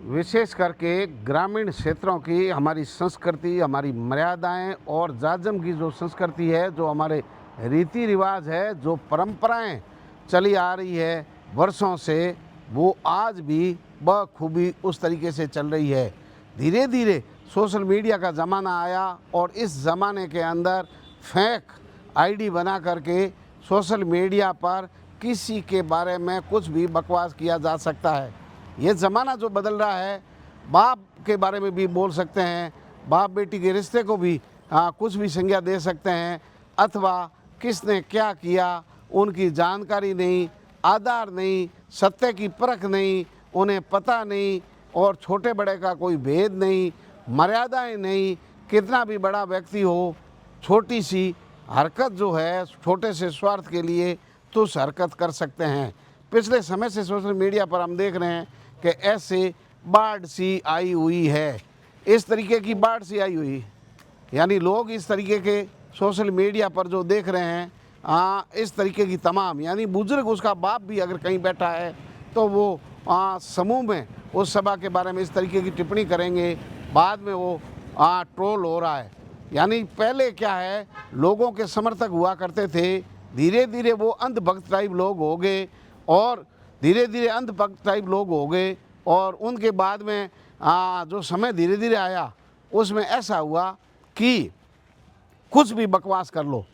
विशेष करके ग्रामीण क्षेत्रों की हमारी संस्कृति, हमारी मर्यादाएं और जाजम की जो संस्कृति है, जो हमारे रीति रिवाज है, जो परंपराएं चली आ रही है वर्षों से, वो आज भी बखूबी उस तरीके से चल रही है। धीरे धीरे सोशल मीडिया का ज़माना आया और इस ज़माने के अंदर फेक आईडी बना करके सोशल मीडिया पर किसी के बारे में कुछ भी बकवास किया जा सकता है। ये ज़माना जो बदल रहा है, बाप के बारे में भी बोल सकते हैं, बाप बेटी के रिश्ते को भी कुछ भी संज्ञा दे सकते हैं, अथवा किसने क्या किया उनकी जानकारी नहीं, आधार नहीं, सत्य की परख नहीं, उन्हें पता नहीं और छोटे बड़े का कोई भेद नहीं, मर्यादाएं नहीं। कितना भी बड़ा व्यक्ति हो, छोटी सी हरकत जो है छोटे से स्वार्थ के लिए तुच्छ हरकत कर सकते हैं। पिछले समय से सोशल मीडिया पर हम देख रहे हैं कि ऐसे बाढ़ सी आई हुई है, इस तरीके की बाढ़ सी आई हुई, यानी लोग इस तरीके के सोशल मीडिया पर जो देख रहे हैं, इस तरीके की तमाम, यानी बुजुर्ग उसका बाप भी अगर कहीं बैठा है तो वो समूह में उस सभा के बारे में इस तरीके की टिप्पणी करेंगे, बाद में वो ट्रोल हो रहा है। यानी पहले क्या है, लोगों के समर्थक हुआ करते थे, धीरे धीरे वो अंधभक्त टाइप लोग हो गए और धीरे धीरे अंधभक्त टाइप लोग हो गए और उनके बाद में जो समय धीरे धीरे आया उसमें ऐसा हुआ कि कुछ भी बकवास कर लो।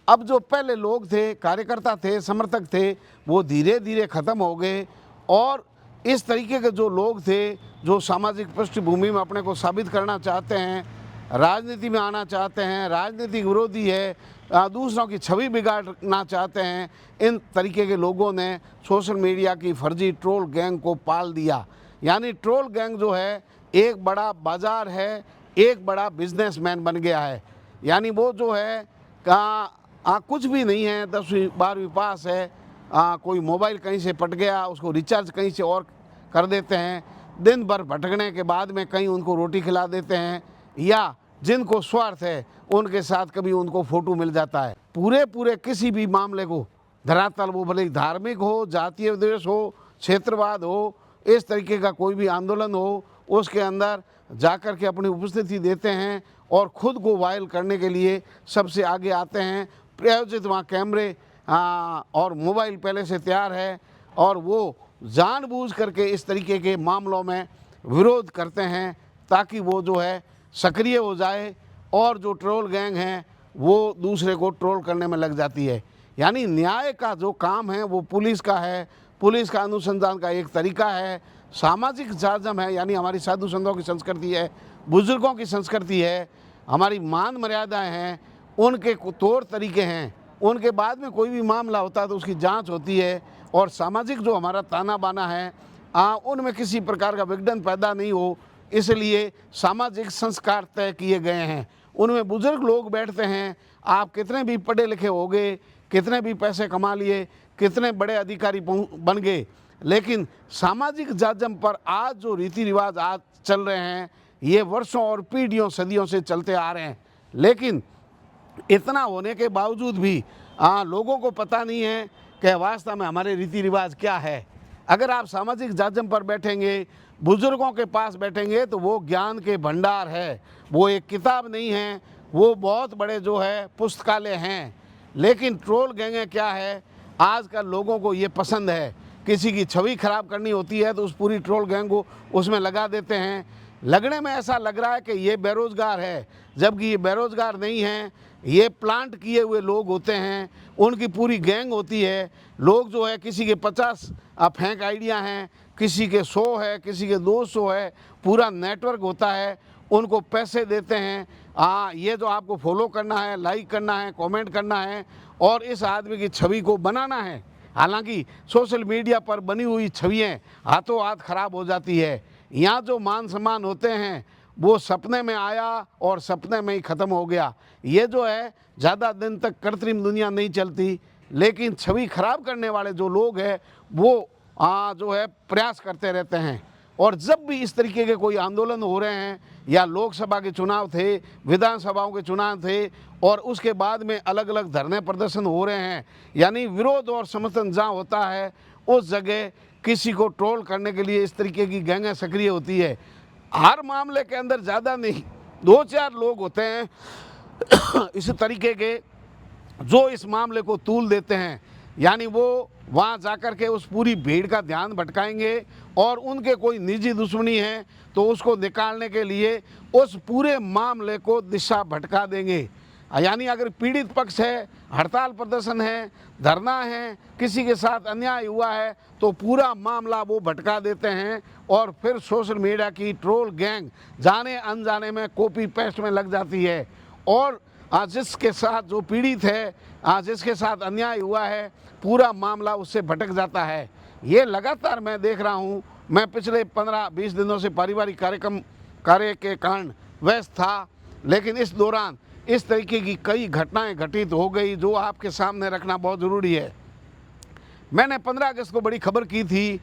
अब जो पहले लोग थे, कार्यकर्ता थे, समर्थक थे, वो धीरे धीरे ख़त्म हो गए और इस तरीके के जो लोग थे, जो सामाजिक पृष्ठभूमि में अपने को साबित करना चाहते हैं, राजनीति में आना चाहते हैं, राजनीतिक विरोधी है, दूसरों की छवि बिगाड़ना चाहते हैं, इन तरीके के लोगों ने सोशल मीडिया की फर्जी ट्रोल गैंग को पाल दिया। यानी ट्रोल गैंग जो है एक बड़ा बाजार है, एक बड़ा बिजनेसमैन बन गया है। यानी वो जो है कुछ भी नहीं है, 10वीं 12वीं पास है, कोई मोबाइल कहीं से पट गया, उसको रिचार्ज कहीं से और कर देते हैं, दिन भर भटकने के बाद में कहीं उनको रोटी खिला देते हैं, या जिनको स्वार्थ है उनके साथ कभी उनको फोटो मिल जाता है। पूरे किसी भी मामले को धरातल, वो भले धार्मिक हो, जातीय द्वेष हो, क्षेत्रवाद हो, इस तरीके का कोई भी आंदोलन हो, उसके अंदर जाकर के अपनी उपस्थिति देते हैं और ख़ुद को वायरल करने के लिए सबसे आगे आते हैं। प्रायोजित वहाँ कैमरे और मोबाइल पहले से तैयार है और वो जानबूझ करके इस तरीके के मामलों में विरोध करते हैं ताकि वो जो है सक्रिय हो जाए और जो ट्रोल गैंग हैं वो दूसरे को ट्रोल करने में लग जाती है। यानी न्याय का जो काम है वो पुलिस का है, पुलिस का अनुसंधान का एक तरीका है, सामाजिक जाजम है, यानी हमारी साधु संतों की संस्कृति है, बुजुर्गों की संस्कृति है, हमारी मान मर्यादाएं हैं, उनके तौर तरीके हैं। उनके बाद में कोई भी मामला होता है तो उसकी जांच होती है और सामाजिक जो हमारा ताना बाना है उनमें किसी प्रकार का विघटन पैदा नहीं हो, इसलिए सामाजिक संस्कार तय किए गए हैं। उनमें बुजुर्ग लोग बैठते हैं, आप कितने भी पढ़े लिखे हो गए, कितने भी पैसे कमा लिए, कितने बड़े अधिकारी बन गए, लेकिन सामाजिक जाजम पर आज जो रीति रिवाज आज चल रहे हैं ये वर्षों और पीढ़ियों सदियों से चलते आ रहे हैं। लेकिन इतना होने के बावजूद भी लोगों को पता नहीं है कि वास्तव में हमारे रीति रिवाज क्या है। अगर आप सामाजिक जाजम पर बैठेंगे, बुजुर्गों के पास बैठेंगे तो वो ज्ञान के भंडार है, वो एक किताब नहीं है, वो बहुत बड़े जो है पुस्तकालय हैं। लेकिन ट्रोल गैंग क्या है, आजकल लोगों को ये पसंद है, किसी की छवि खराब करनी होती है तो उस पूरी ट्रोल गैंग को उसमें लगा देते हैं। लगने में ऐसा लग रहा है कि ये बेरोज़गार है, जबकि ये बेरोज़गार नहीं है, ये प्लांट किए हुए लोग होते हैं, उनकी पूरी गैंग होती है। लोग जो है किसी के 50 फेंक आइडिया हैं, किसी के 100 है, किसी के 200 है, पूरा नेटवर्क होता है, उनको पैसे देते हैं, ये जो आपको फॉलो करना है, लाइक करना है, कमेंट करना है और इस आदमी की छवि को बनाना है। हालांकि सोशल मीडिया पर बनी हुई छवियाँ हाथों हाथ खराब हो जाती है। यहाँ जो मान सम्मान होते हैं वो सपने में आया और सपने में ही ख़त्म हो गया। ये जो है ज़्यादा दिन तक कृत्रिम दुनिया नहीं चलती, लेकिन छवि खराब करने वाले जो लोग हैं वो जो है प्रयास करते रहते हैं। और जब भी इस तरीके के कोई आंदोलन हो रहे हैं या लोकसभा के चुनाव थे, विधानसभाओं के चुनाव थे और उसके बाद में अलग अलग धरने प्रदर्शन हो रहे हैं, यानी विरोध और समर्थन जहाँ होता है उस जगह किसी को ट्रोल करने के लिए इस तरीके की गैंगें सक्रिय होती है। हर मामले के अंदर ज़्यादा नहीं 2-4 लोग होते हैं इस तरीके के जो इस मामले को तूल देते हैं, यानी वो वहाँ जाकर के उस पूरी भीड़ का ध्यान भटकाएंगे और उनके कोई निजी दुश्मनी है तो उसको निकालने के लिए उस पूरे मामले को दिशा भटका देंगे। यानी अगर पीड़ित पक्ष है, हड़ताल प्रदर्शन है, धरना है, किसी के साथ अन्याय हुआ है तो पूरा मामला वो भटका देते हैं और फिर सोशल मीडिया की ट्रोल गैंग जाने अनजाने में कॉपी पेस्ट में लग जाती है और जिसके साथ जो पीड़ित है, जिसके साथ अन्याय हुआ है, पूरा मामला उससे भटक जाता है। ये लगातार मैं देख रहा हूँ। मैं पिछले 15-20 दिनों से पारिवारिक कार्य के कारण व्यस्त था, लेकिन इस दौरान इस तरीके की कई घटनाएं घटित हो गई जो आपके सामने रखना बहुत ज़रूरी है। मैंने 15 अगस्त को बड़ी खबर की थी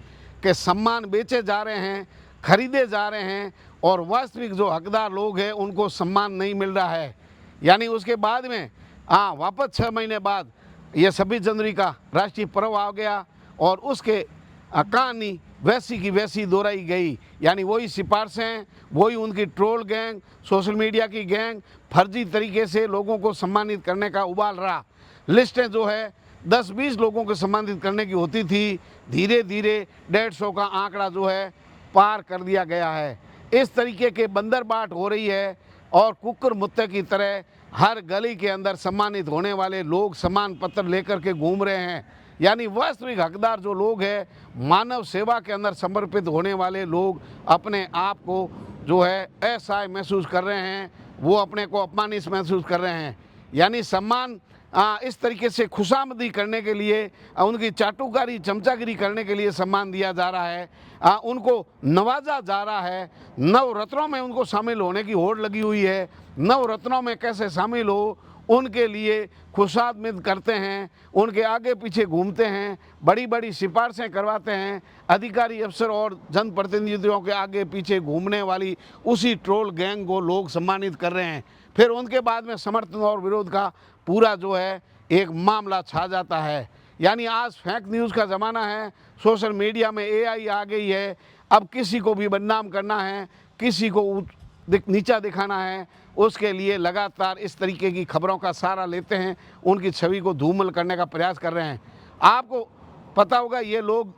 कि सम्मान बेचे जा रहे हैं, खरीदे जा रहे हैं और वास्तविक जो हकदार लोग हैं उनको सम्मान नहीं मिल रहा है। यानी उसके बाद में वापस 6 महीने बाद ये 26 जनवरी का राष्ट्रीय पर्व आ गया और उसके कहानी वैसी की वैसी दोहराई गई। यानी वही सिफारिशें, वही उनकी ट्रोल गैंग, सोशल मीडिया की गैंग फर्जी तरीके से लोगों को सम्मानित करने का उबाल रहा। लिस्टें जो है 10-20 लोगों को सम्मानित करने की होती थी, धीरे धीरे 150 का आंकड़ा जो है पार कर दिया गया है। इस तरीके के बंदरबाट हो रही है और कुक्कुर मुत्ते की तरह हर गली के अंदर सम्मानित होने वाले लोग सम्मान पत्र लेकर के घूम रहे हैं। यानी वास्तविक हकदार जो लोग हैं, मानव सेवा के अंदर समर्पित होने वाले लोग अपने आप को जो है असहाय महसूस कर रहे हैं, वो अपने को अपमानित महसूस कर रहे हैं। यानी सम्मान इस तरीके से खुशामदी करने के लिए, उनकी चाटुकारी चमचागिरी करने के लिए सम्मान दिया जा रहा है, उनको नवाजा जा रहा है। नवरत्नों में उनको शामिल होने की होड़ लगी हुई है। नवरत्नों में कैसे शामिल हो उनके लिए खुशामद करते हैं, उनके आगे पीछे घूमते हैं, बड़ी बड़ी सिफारिशें करवाते हैं। अधिकारी अफसर और जनप्रतिनिधियों के आगे पीछे घूमने वाली उसी ट्रोल गैंग को लोग सम्मानित कर रहे हैं। फिर उनके बाद में समर्थन और विरोध का पूरा जो है एक मामला छा जाता है। यानी आज फेक न्यूज़ का ज़माना है, सोशल मीडिया में AI आ गई है। अब किसी को भी बदनाम करना है, किसी को नीचा दिखाना है, उसके लिए लगातार इस तरीके की खबरों का सहारा लेते हैं, उनकी छवि को धूमिल करने का प्रयास कर रहे हैं। आपको पता होगा ये लोग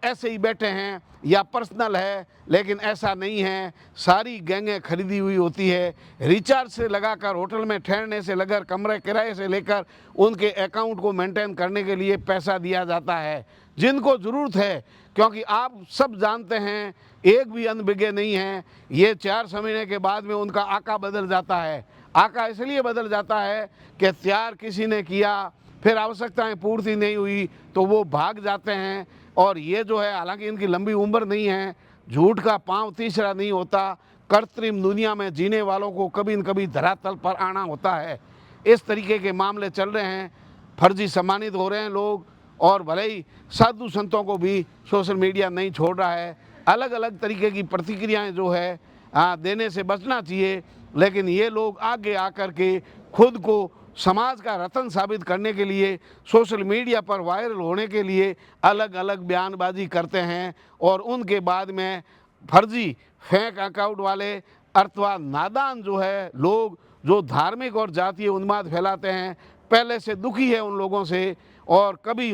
ऐसे ही बैठे हैं या पर्सनल है, लेकिन ऐसा नहीं है। सारी गैंगें खरीदी हुई होती है। रिचार्ज से लगाकर होटल में ठहरने से लेकर कमरे किराए से लेकर उनके अकाउंट को मेंटेन करने के लिए पैसा दिया जाता है जिनको ज़रूरत है। क्योंकि आप सब जानते हैं एक भी अनभिज्ञ नहीं है, ये 4 महीने के बाद में उनका आका बदल जाता है। आका इसलिए बदल जाता है कि तैयार किसी ने किया, फिर आवश्यकताएं पूर्ति नहीं हुई तो वो भाग जाते हैं। और ये जो है, हालांकि इनकी लंबी उम्र नहीं है, झूठ का पांव तीसरा नहीं होता। कृत्रिम दुनिया में जीने वालों को कभी न कभी धरातल पर आना होता है। इस तरीके के मामले चल रहे हैं, फर्जी सम्मानित हो रहे हैं लोग, और भले ही साधु संतों को भी सोशल मीडिया नहीं छोड़ रहा है। अलग अलग तरीके की प्रतिक्रियाएं जो है देने से बचना चाहिए, लेकिन ये लोग आगे आकर के खुद को समाज का रत्न साबित करने के लिए, सोशल मीडिया पर वायरल होने के लिए अलग अलग बयानबाजी करते हैं और उनके बाद में फर्जी फेक अकाउंट वाले अथवा नादान जो है लोग जो धार्मिक और जातीय उन्माद फैलाते हैं, पहले से दुखी है उन लोगों से। और कभी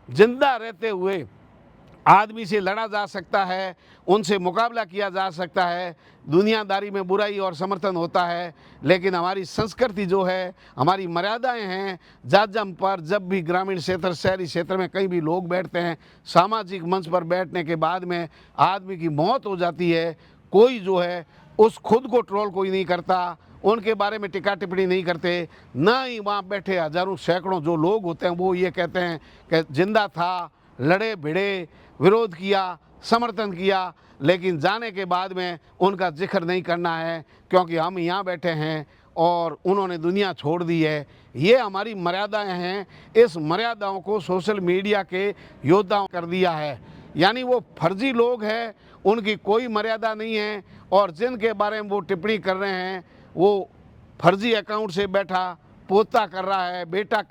जिंदा रहते हुए आदमी से लड़ा जा सकता है, उनसे मुकाबला किया जा सकता है, दुनियादारी में बुराई और समर्थन होता है, लेकिन हमारी संस्कृति जो है, हमारी मर्यादाएं हैं, जाजम पर जब भी ग्रामीण क्षेत्र शहरी क्षेत्र में कहीं भी लोग बैठते हैं, सामाजिक मंच पर बैठने के बाद में आदमी की मौत हो जाती है, कोई जो है उस खुद को ट्रोल कोई नहीं करता, उनके बारे में टिक्का टिप्पणी नहीं करते। ना ही वहाँ बैठे हजारों सैकड़ों जो लोग होते हैं वो ये कहते हैं कि जिंदा था, लड़े भिड़े, विरोध किया, समर्थन किया, लेकिन जाने के बाद में उनका जिक्र नहीं करना है क्योंकि हम यहाँ बैठे हैं और उन्होंने दुनिया छोड़ दी है। ये हमारी मर्यादाएं हैं। इस मर्यादाओं को सोशल मीडिया के योद्धाओं कर दिया है। यानी वो फर्जी लोग हैं, उनकी कोई मर्यादा नहीं है, और जिनके बारे में वो टिप्पणी कर रहे हैं वो फर्जी अकाउंट से बैठा पोता कर रहा है, बेटा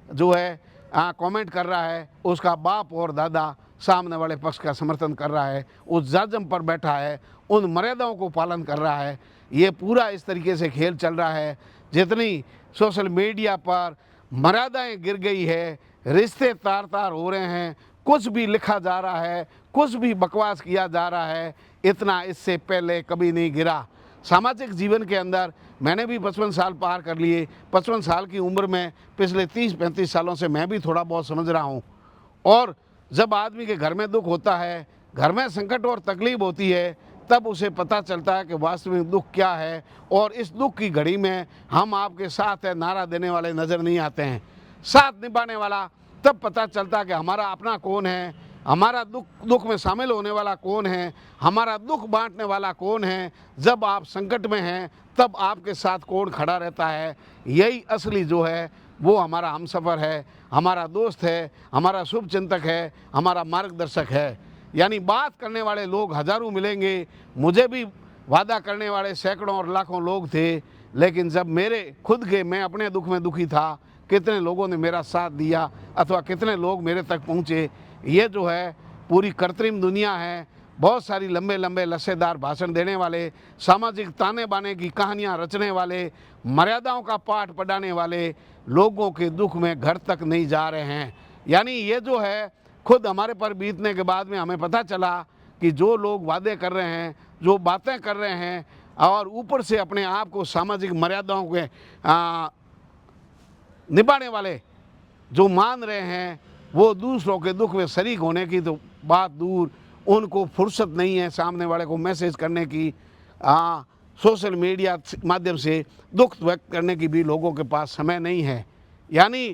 जो है कमेंट कर रहा है, उसका बाप और दादा सामने वाले पक्ष का समर्थन कर रहा है, उस जाजम पर बैठा है, उन मर्यादाओं को पालन कर रहा है। ये पूरा इस तरीके से खेल चल रहा है। जितनी सोशल मीडिया पर मर्यादाएं गिर गई है, रिश्ते तार तार हो रहे हैं, कुछ भी लिखा जा रहा है, कुछ भी बकवास किया जा रहा है, इतना इससे पहले कभी नहीं गिरा। सामाजिक जीवन के अंदर मैंने भी 55 साल पार कर लिए। 55 साल की उम्र में पिछले 30-35 सालों से मैं भी थोड़ा बहुत समझ रहा हूँ। और जब आदमी के घर में दुख होता है, घर में संकट और तकलीफ होती है, तब उसे पता चलता है कि वास्तविक दुख क्या है। और इस दुख की घड़ी में हम आपके साथ है नारा देने वाले नज़र नहीं आते हैं, साथ निभाने वाला। तब पता चलता है कि हमारा अपना कौन है, हमारा दुख में शामिल होने वाला कौन है, हमारा दुख बांटने वाला कौन है। जब आप संकट में हैं तब आपके साथ कौन खड़ा रहता है। यही असली जो है वो हमारा हमसफ़र है, हमारा दोस्त है, हमारा शुभ चिंतक है, हमारा मार्गदर्शक है। यानी बात करने वाले लोग हज़ारों मिलेंगे, मुझे भी वादा करने वाले सैकड़ों और लाखों लोग थे, लेकिन जब मेरे खुद के मैं अपने दुख में दुखी था, कितने लोगों ने मेरा साथ दिया अथवा कितने लोग मेरे तक पहुँचे। ये जो है पूरी कृत्रिम दुनिया है। बहुत सारी लंबे लंबे लस्सेदार भाषण देने वाले, सामाजिक ताने बाने की कहानियाँ रचने वाले, मर्यादाओं का पाठ पढ़ाने वाले लोगों के दुख में घर तक नहीं जा रहे हैं। यानी ये जो है खुद हमारे पर बीतने के बाद में हमें पता चला कि जो लोग वादे कर रहे हैं, जो बातें कर रहे हैं और ऊपर से अपने आप को सामाजिक मर्यादाओं के निभाने वाले जो मान रहे हैं, वो दूसरों के दुख में शरीक होने की तो बात दूर, उनको फुर्सत नहीं है सामने वाले को मैसेज करने की। सोशल मीडिया माध्यम से दुख व्यक्त करने की भी लोगों के पास समय नहीं है। यानी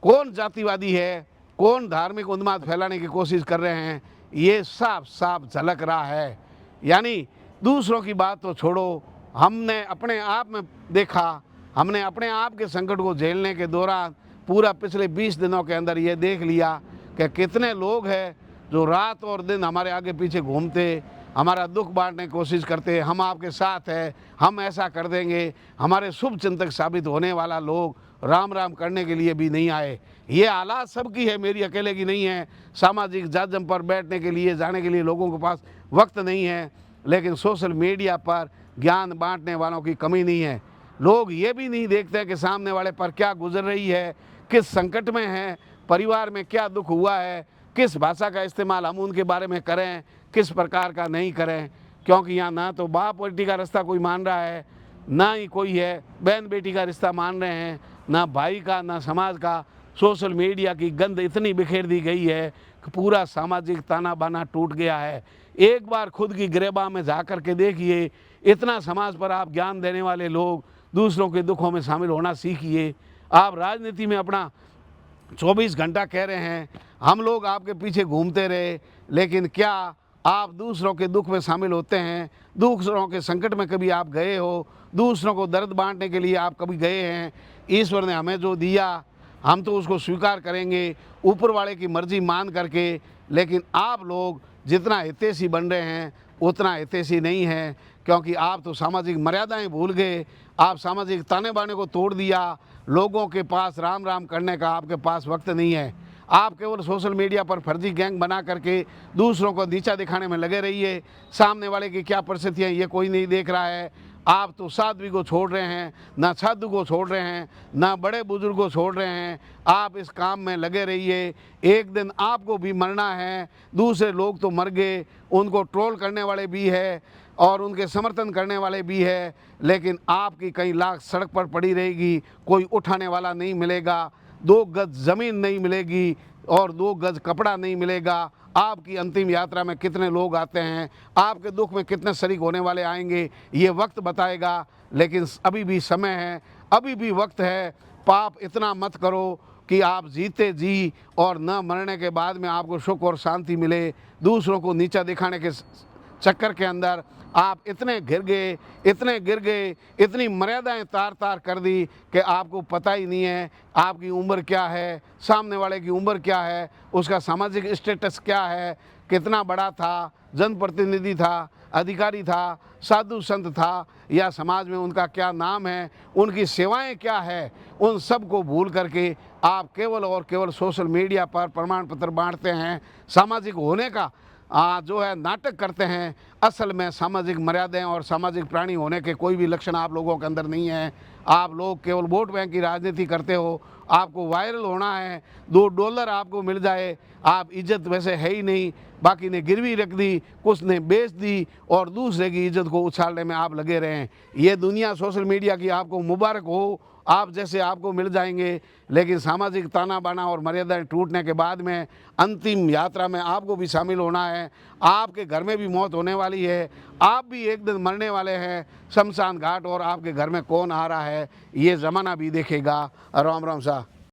कौन जातिवादी है, कौन धार्मिक उन्माद फैलाने की कोशिश कर रहे हैं, ये साफ साफ झलक रहा है। यानी दूसरों की बात तो छोड़ो, हमने अपने आप में देखा, हमने अपने आप के संकट को झेलने के दौरान पूरा पिछले 20 दिनों के अंदर ये देख लिया कि कितने लोग हैं जो रात और दिन हमारे आगे पीछे घूमते, हमारा दुख बांटने की कोशिश करते, हम आपके साथ हैं, हम ऐसा कर देंगे, हमारे शुभ चिंतक साबित होने वाला लोग राम राम करने के लिए भी नहीं आए। ये हालात सबकी है, मेरी अकेले की नहीं है। सामाजिक जाजम पर बैठने के लिए जाने के लिए लोगों के पास वक्त नहीं है, लेकिन सोशल मीडिया पर ज्ञान बांटने वालों की कमी नहीं है। लोग ये भी नहीं देखते कि सामने वाले पर क्या गुजर रही है, किस संकट में है, परिवार में क्या दुख हुआ है, किस भाषा का इस्तेमाल हम उनके बारे में करें, किस प्रकार का नहीं करें। क्योंकि यहाँ ना तो बाप बेटी का रिश्ता कोई मान रहा है, ना ही कोई है बहन बेटी का रिश्ता मान रहे हैं, ना भाई का, ना समाज का। सोशल मीडिया की गंध इतनी बिखेर दी गई है कि पूरा सामाजिक ताना बाना टूट गया है। एक बार खुद की गिरेबान में जा कर के देखिए, इतना समाज पर आप ज्ञान देने वाले लोग दूसरों के दुखों में शामिल होना सीखिए। आप राजनीति में अपना 24 घंटा कह रहे हैं, हम लोग आपके पीछे घूमते रहे, लेकिन क्या आप दूसरों के दुख में शामिल होते हैं? दूसरों के संकट में कभी आप गए हो? दूसरों को दर्द बांटने के लिए आप कभी गए हैं? ईश्वर ने हमें जो दिया हम तो उसको स्वीकार करेंगे ऊपर वाले की मर्जी मान करके। लेकिन आप लोग जितना हितैषी बन रहे हैं उतना हितैषी नहीं है, क्योंकि आप तो सामाजिक मर्यादाएं भूल गए, आप सामाजिक ताने बाने को तोड़ दिया। लोगों के पास राम राम करने का आपके पास वक्त नहीं है। आप केवल सोशल मीडिया पर फर्जी गैंग बना करके दूसरों को नीचा दिखाने में लगे रहिए। सामने वाले की क्या परिस्थितियाँ ये कोई नहीं देख रहा है। आप तो साध्वी को छोड़ रहे हैं, ना साधु को छोड़ रहे हैं, ना बड़े बुजुर्ग को छोड़ रहे हैं। आप इस काम में लगे रहिए, एक दिन आपको भी मरना है। दूसरे लोग तो मर गए, उनको ट्रोल करने वाले भी है और उनके समर्थन करने वाले भी है, लेकिन आपकी कई लाख सड़क पर पड़ी रहेगी, कोई उठाने वाला नहीं मिलेगा, 2 गज ज़मीन नहीं मिलेगी और 2 गज कपड़ा नहीं मिलेगा। आपकी अंतिम यात्रा में कितने लोग आते हैं, आपके दुख में कितने शरीक होने वाले आएंगे, ये वक्त बताएगा। लेकिन अभी भी समय है, अभी भी वक्त है। पाप इतना मत करो कि आप जीते जी और न मरने के बाद में आपको सुख और शांति मिले। दूसरों को नीचा दिखाने के चक्कर के अंदर आप इतने गिर गए, इतनी मर्यादाएं तार तार कर दी कि आपको पता ही नहीं है आपकी उम्र क्या है, सामने वाले की उम्र क्या है, उसका सामाजिक स्टेटस क्या है, कितना बड़ा था, जनप्रतिनिधि था, अधिकारी था, साधु संत था, या समाज में उनका क्या नाम है, उनकी सेवाएं क्या है, उन सब को भूल करके आप केवल और केवल सोशल मीडिया पर प्रमाण पत्र बांटते हैं, सामाजिक होने का जो है नाटक करते हैं। असल में सामाजिक मर्यादाएं और सामाजिक प्राणी होने के कोई भी लक्षण आप लोगों के अंदर नहीं है। आप लोग केवल वोट बैंक की राजनीति करते हो, आपको वायरल होना है, $2 आपको मिल जाए, आप इज्जत वैसे है ही नहीं, बाकी ने गिरवी रख दी, कुछ ने बेच दी और दूसरे की इज्जत को उछालने में आप लगे रहें। ये दुनिया सोशल मीडिया की आपको मुबारक हो, आप जैसे आपको मिल जाएंगे, लेकिन सामाजिक ताना बाना और मर्यादाएं टूटने के बाद में अंतिम यात्रा में आपको भी शामिल होना है। आपके घर में भी मौत होने वाली है, आप भी एक दिन मरने वाले हैं। शमशान घाट और आपके घर में कौन आ रहा है, ये ज़माना भी देखेगा। राम राम साहब।